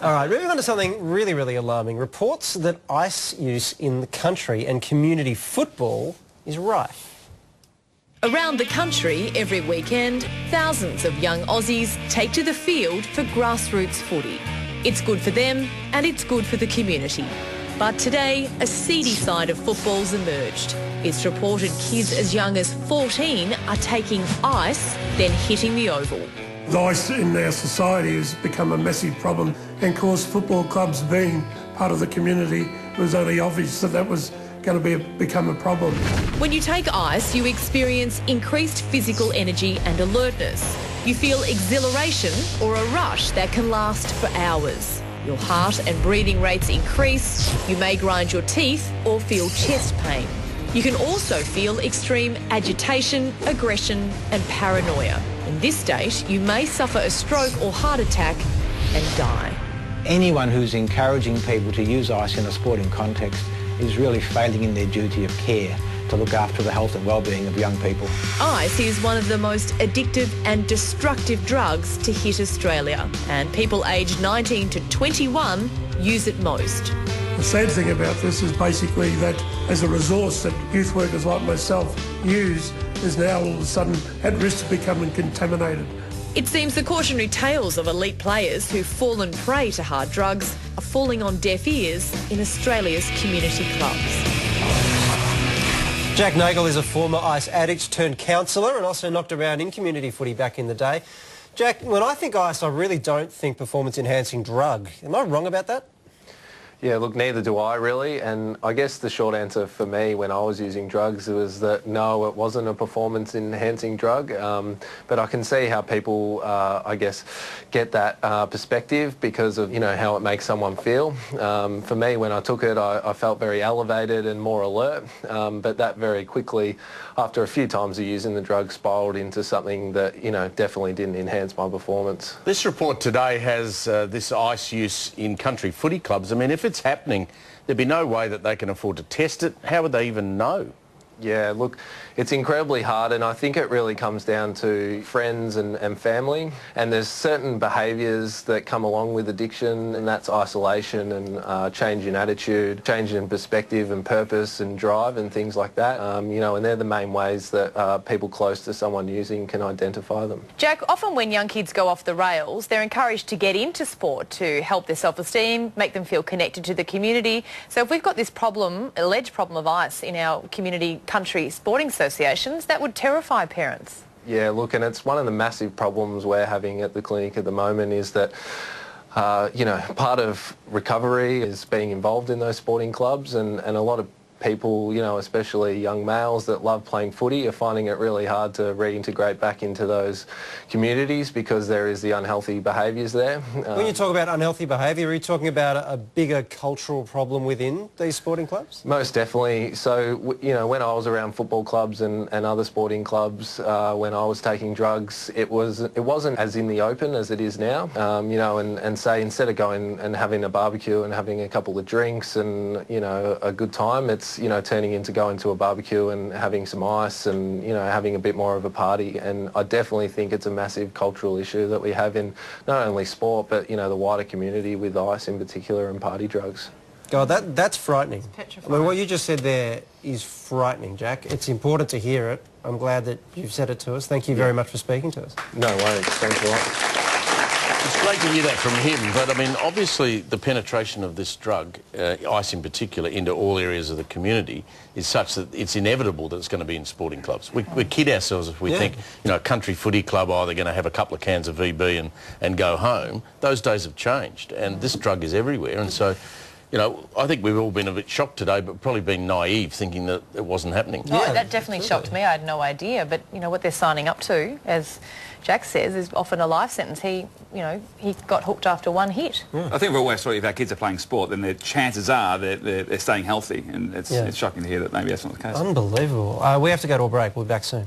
All right, moving on to something really, really alarming. Reports that ice use in the country and community football is rife. Around the country, every weekend, thousands of young Aussies take to the field for grassroots footy. It's good for them and it's good for the community. But today, a seedy side of football's emerged. It's reported kids as young as 14 are taking ice, then hitting the oval. The ice in our society has become a massive problem, and of course football clubs being part of the community, it was only obvious that that was going to become a problem. When you take ice, you experience increased physical energy and alertness. You feel exhilaration or a rush that can last for hours. Your heart and breathing rates increase, you may grind your teeth or feel chest pain. You can also feel extreme agitation, aggression and paranoia. In this state, you may suffer a stroke or heart attack and die. Anyone who's encouraging people to use ice in a sporting context is really failing in their duty of care to look after the health and well-being of young people. Ice is one of the most addictive and destructive drugs to hit Australia, and people aged 19 to 21 use it most. The sad thing about this is basically that as a resource that youth workers like myself use is now all of a sudden at risk of becoming contaminated. It seems the cautionary tales of elite players who've fallen prey to hard drugs are falling on deaf ears in Australia's community clubs. Jack Nagle is a former ice addict turned counsellor and also knocked around in community footy back in the day. Jack, when I think ice, I really don't think performance-enhancing drug. Am I wrong about that? Yeah, look, neither do I really, and I guess the short answer for me when I was using drugs was that no, it wasn't a performance-enhancing drug, but I can see how people, I guess, get that perspective because of, you know, how it makes someone feel. For me, when I took it, I felt very elevated and more alert, but that very quickly, after a few times of using the drug, spiralled into something that, you know, definitely didn't enhance my performance. This report today has this ice use in country footy clubs. I mean, if it's happening, there'd be no way that they can afford to test it. How would they even know? Yeah, look, it's incredibly hard, and I think it really comes down to friends and family, and there's certain behaviours that come along with addiction, and that's isolation and change in attitude, change in perspective and purpose and drive and things like that, you know, and they're the main ways that people close to someone using can identify them. Jack, often when young kids go off the rails, they're encouraged to get into sport to help their self-esteem, make them feel connected to the community. So if we've got this problem, alleged problem of ice in our community country sporting associations, that would terrify parents. Yeah, look, and it's one of the massive problems we're having at the clinic at the moment is that you know, part of recovery is being involved in those sporting clubs, and a lot of people, you know, especially young males that love playing footy are finding it really hard to reintegrate back into those communities because there is the unhealthy behaviours there. When you talk about unhealthy behaviour, are you talking about a bigger cultural problem within these sporting clubs? Most definitely. So, you know, when I was around football clubs and other sporting clubs, when I was taking drugs, it wasn't as in the open as it is now. You know, and say instead of going and having a barbecue and having a couple of drinks and, you know, a good time, it's, you know, turning into going to a barbecue and having some ice and, you know, having a bit more of a party. And I definitely think it's a massive cultural issue that we have in not only sport, but, you know, the wider community with ice in particular and party drugs. God, that's frightening. I mean, what you just said there is frightening, Jack. It's important to hear it. I'm glad that you've said it to us. Thank you very much for speaking to us. No worries. Thanks a lot. It's great to hear that from him, but I mean, obviously the penetration of this drug, ice in particular, into all areas of the community is such that it's inevitable that it's going to be in sporting clubs. We kid ourselves if we think, you know, a country footy club, they're going to have a couple of cans of VB and go home. Those days have changed, and this drug is everywhere, and so, you know, I think we've all been a bit shocked today, but probably been naive thinking that it wasn't happening. Oh, that definitely shocked me. I had no idea. But, you know, what they're signing up to, as Jack says, is often a life sentence. He got hooked after one hit. Yeah. I think we've always thought if our kids are playing sport, then the chances are they're staying healthy, and it's shocking to hear that maybe that's not the case. Unbelievable. We have to go to a break. We'll be back soon.